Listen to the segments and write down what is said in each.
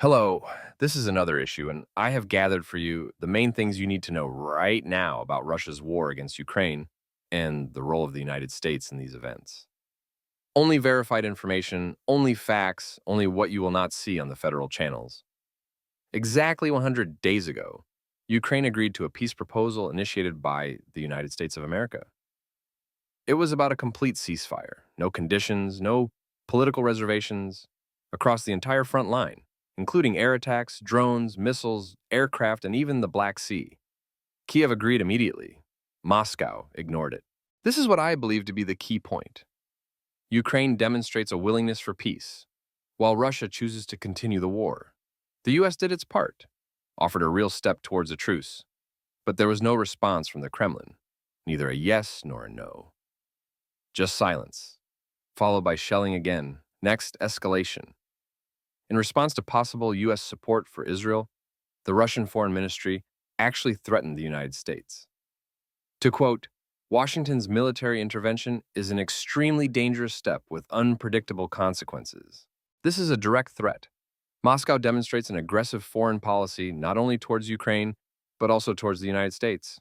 Hello, this is another issue, and I have gathered for you the main things you need to know right now about Russia's war against Ukraine and the role of the United States in these events. Only verified information, only facts, only what you will not see on the federal channels. Exactly 100 days ago, Ukraine agreed to a peace proposal initiated by the United States of America. It was about a complete ceasefire, no conditions, no political reservations, across the entire front line, including air attacks, drones, missiles, aircraft, and even the Black Sea. Kiev agreed immediately. Moscow ignored it. This is what I believe to be the key point. Ukraine demonstrates a willingness for peace, while Russia chooses to continue the war. The US did its part, offered a real step towards a truce, but there was no response from the Kremlin, neither a yes nor a no. Just silence, followed by shelling again, next escalation. In response to possible U.S. support for Israel, the Russian Foreign Ministry actually threatened the United States. To quote, Washington's military intervention is an extremely dangerous step with unpredictable consequences. This is a direct threat. Moscow demonstrates an aggressive foreign policy not only towards Ukraine, but also towards the United States.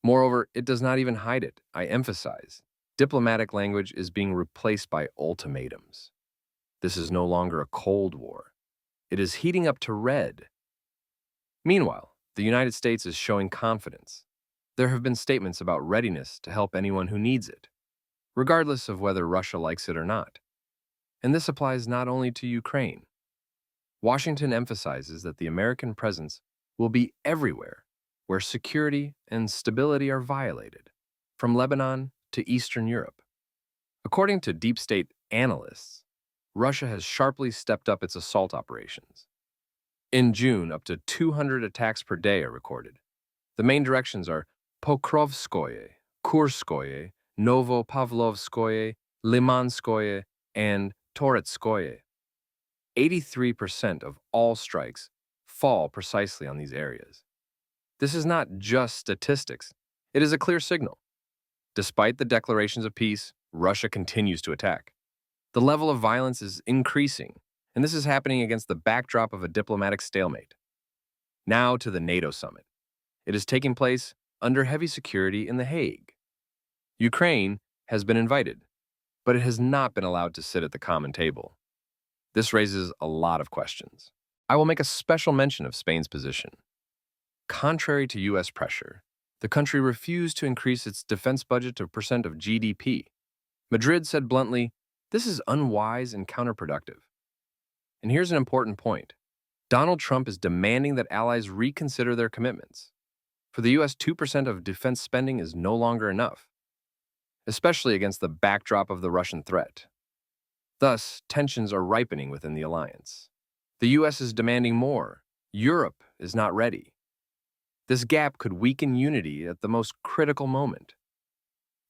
Moreover, it does not even hide it. I emphasize, diplomatic language is being replaced by ultimatums. This is no longer a Cold War. It is heating up to red. Meanwhile, the United States is showing confidence. There have been statements about readiness to help anyone who needs it, regardless of whether Russia likes it or not. And this applies not only to Ukraine. Washington emphasizes that the American presence will be everywhere where security and stability are violated, from Lebanon to Eastern Europe. According to deep state analysts, Russia has sharply stepped up its assault operations. In June, up to 200 attacks per day are recorded. The main directions are Pokrovskoye, Kurskoye, Novopavlovskoye, Limanskoye, and Toretskoye. 83% of all strikes fall precisely on these areas. This is not just statistics. It is a clear signal. Despite the declarations of peace, Russia continues to attack. The level of violence is increasing, and this is happening against the backdrop of a diplomatic stalemate. Now to the NATO summit. It is taking place under heavy security in The Hague. Ukraine has been invited, but it has not been allowed to sit at the common table. This raises a lot of questions. I will make a special mention of Spain's position. Contrary to U.S. pressure, the country refused to increase its defense budget to a percent of GDP. Madrid said bluntly, "This is unwise and counterproductive." And here's an important point. Donald Trump is demanding that allies reconsider their commitments. For the U.S., 2% of defense spending is no longer enough, especially against the backdrop of the Russian threat. Thus, tensions are ripening within the alliance. The U.S. is demanding more. Europe is not ready. This gap could weaken unity at the most critical moment.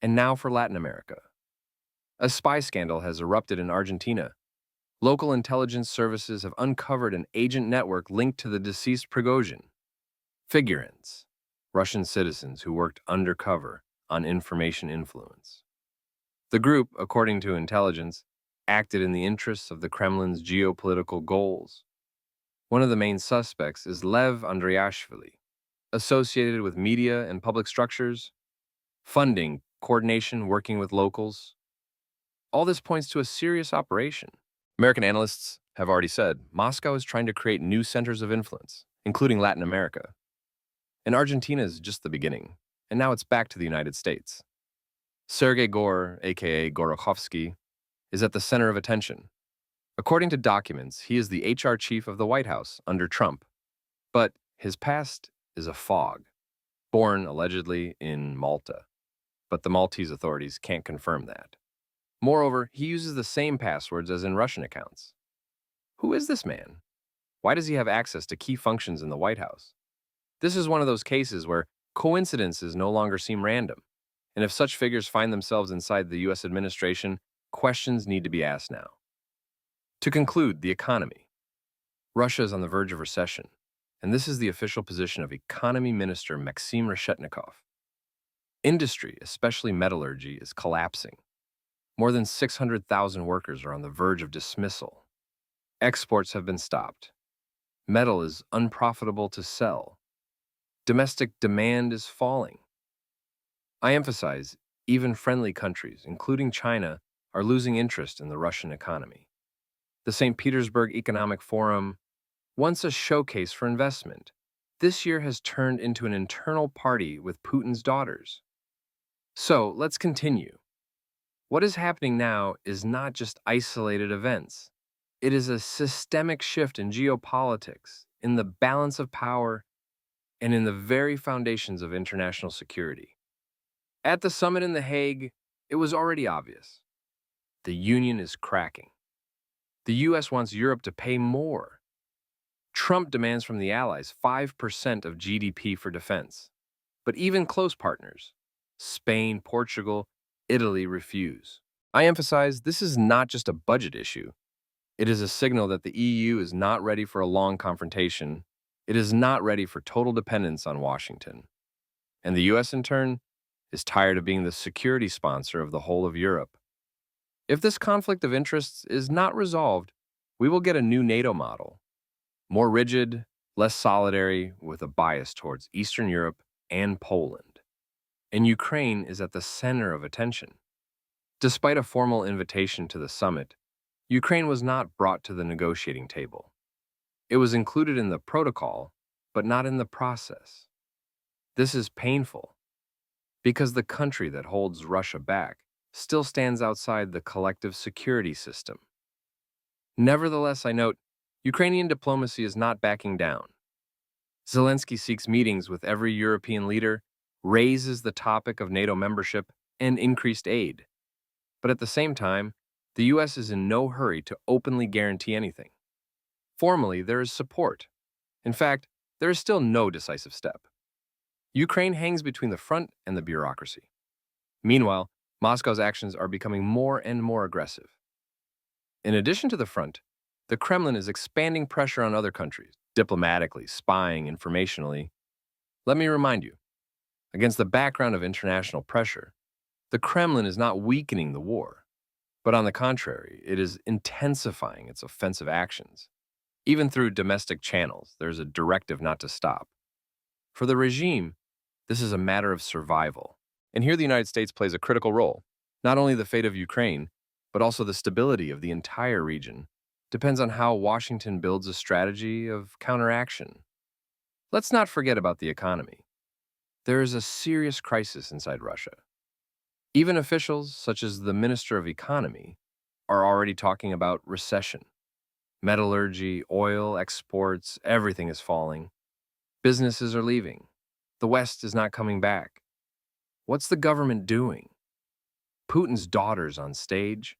And now for Latin America. A spy scandal has erupted in Argentina. Local intelligence services have uncovered an agent network linked to the deceased Prigozhin. Figurants, Russian citizens who worked undercover on information influence. The group, according to intelligence, acted in the interests of the Kremlin's geopolitical goals. One of the main suspects is Lev Andriashvili, associated with media and public structures, funding, coordination, working with locals. All this points to a serious operation. American analysts have already said Moscow is trying to create new centers of influence, including Latin America. And Argentina is just the beginning, and now it's back to the United States. Sergei Gore, aka Gorokhovsky, is at the center of attention. According to documents, he is the HR chief of the White House under Trump, but his past is a fog. Born, allegedly, in Malta, but the Maltese authorities can't confirm that. Moreover, he uses the same passwords as in Russian accounts. Who is this man? Why does he have access to key functions in the White House? This is one of those cases where coincidences no longer seem random, and if such figures find themselves inside the U.S. administration, questions need to be asked now. To conclude, the economy. Russia is on the verge of recession, and this is the official position of Economy Minister Maxim Reshetnikov. Industry, especially metallurgy, is collapsing. More than 600,000 workers are on the verge of dismissal. Exports have been stopped. Metal is unprofitable to sell. Domestic demand is falling. I emphasize, even friendly countries, including China, are losing interest in the Russian economy. The St. Petersburg Economic Forum, once a showcase for investment, this year has turned into an internal party with Putin's daughters. So let's continue. What is happening now is not just isolated events. It is a systemic shift in geopolitics, in the balance of power, and in the very foundations of international security. At the summit in The Hague, it was already obvious. The Union is cracking. The U.S. wants Europe to pay more. Trump demands from the Allies 5% of GDP for defense. But even close partners, Spain, Portugal, Italy, refuse. I emphasize this is not just a budget issue. It is a signal that the EU is not ready for a long confrontation. It is not ready for total dependence on Washington. And the U.S., in turn, is tired of being the security sponsor of the whole of Europe. If this conflict of interests is not resolved, we will get a new NATO model, more rigid, less solidary, with a bias towards Eastern Europe and Poland. And Ukraine is at the center of attention. Despite a formal invitation to the summit, Ukraine was not brought to the negotiating table. It was included in the protocol, but not in the process. This is painful, because the country that holds Russia back still stands outside the collective security system. Nevertheless, I note, Ukrainian diplomacy is not backing down. Zelensky seeks meetings with every European leader, raises the topic of NATO membership and increased aid. But at the same time, the U.S. is in no hurry to openly guarantee anything. Formally, there is support. In fact, there is still no decisive step. Ukraine hangs between the front and the bureaucracy. Meanwhile, Moscow's actions are becoming more and more aggressive. In addition to the front, the Kremlin is expanding pressure on other countries, diplomatically, spying, informationally. Let me remind you, against the background of international pressure, the Kremlin is not weakening the war, but on the contrary, it is intensifying its offensive actions. Even through domestic channels, there's a directive not to stop. For the regime, this is a matter of survival. And here the United States plays a critical role. Not only the fate of Ukraine, but also the stability of the entire region depends on how Washington builds a strategy of counteraction. Let's not forget about the economy. There is a serious crisis inside Russia. Even officials, such as the Minister of Economy, are already talking about recession. Metallurgy, oil, exports, everything is falling. Businesses are leaving. The West is not coming back. What's the government doing? Putin's daughters on stage?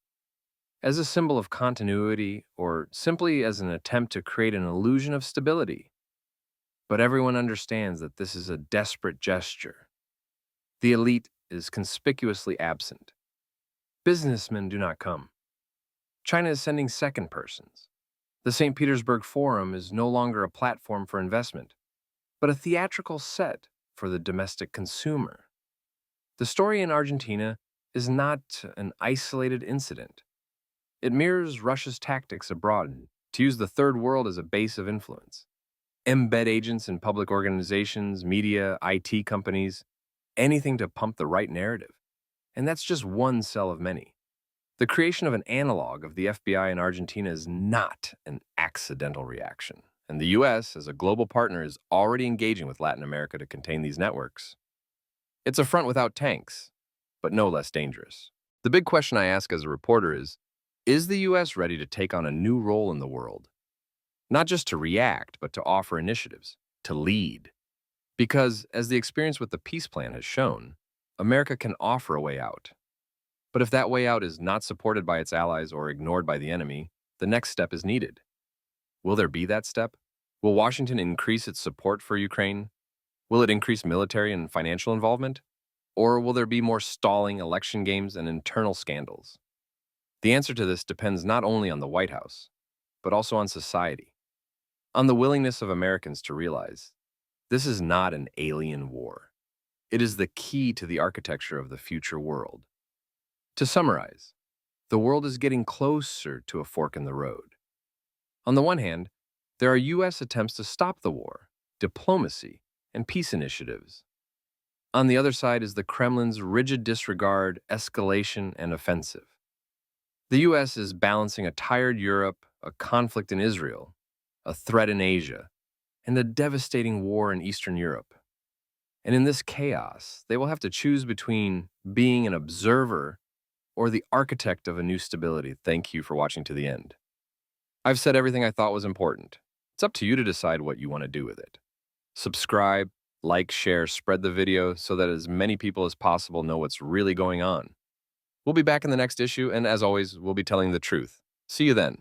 As a symbol of continuity, or simply as an attempt to create an illusion of stability. But everyone understands that this is a desperate gesture. The elite is conspicuously absent. Businessmen do not come. China is sending second persons. The St. Petersburg Forum is no longer a platform for investment, but a theatrical set for the domestic consumer. The story in Argentina is not an isolated incident. It mirrors Russia's tactics abroad to use the third world as a base of influence. Embed agents in public organizations, media, IT companies, anything to pump the right narrative. And that's just one cell of many. The creation of an analog of the FBI in Argentina is not an accidental reaction. And the U.S., as a global partner, is already engaging with Latin America to contain these networks. It's a front without tanks, but no less dangerous. The big question I ask as a reporter is the U.S. ready to take on a new role in the world? Not just to react, but to offer initiatives, to lead. Because, as the experience with the peace plan has shown, America can offer a way out. But if that way out is not supported by its allies or ignored by the enemy, the next step is needed. Will there be that step? Will Washington increase its support for Ukraine? Will it increase military and financial involvement? Or will there be more stalling, election games, and internal scandals? The answer to this depends not only on the White House, but also on society, on the willingness of Americans to realize this is not an alien war. It is the key to the architecture of the future world. To summarize, the world is getting closer to a fork in the road. On the one hand, There are U.S. attempts to stop the war, diplomacy, and peace initiatives. On the other side is the Kremlin's rigid disregard, escalation, and offensive. The U.S. is balancing a tired Europe, a conflict in Israel, a threat in Asia, and a devastating war in Eastern Europe. And in this chaos, they will have to choose between being an observer or the architect of a new stability. Thank you for watching to the end. I've said everything I thought was important. It's up to you to decide what you want to do with it. Subscribe, like, share, spread the video so that as many people as possible know what's really going on. We'll be back in the next issue, and as always, we'll be telling the truth. See you then.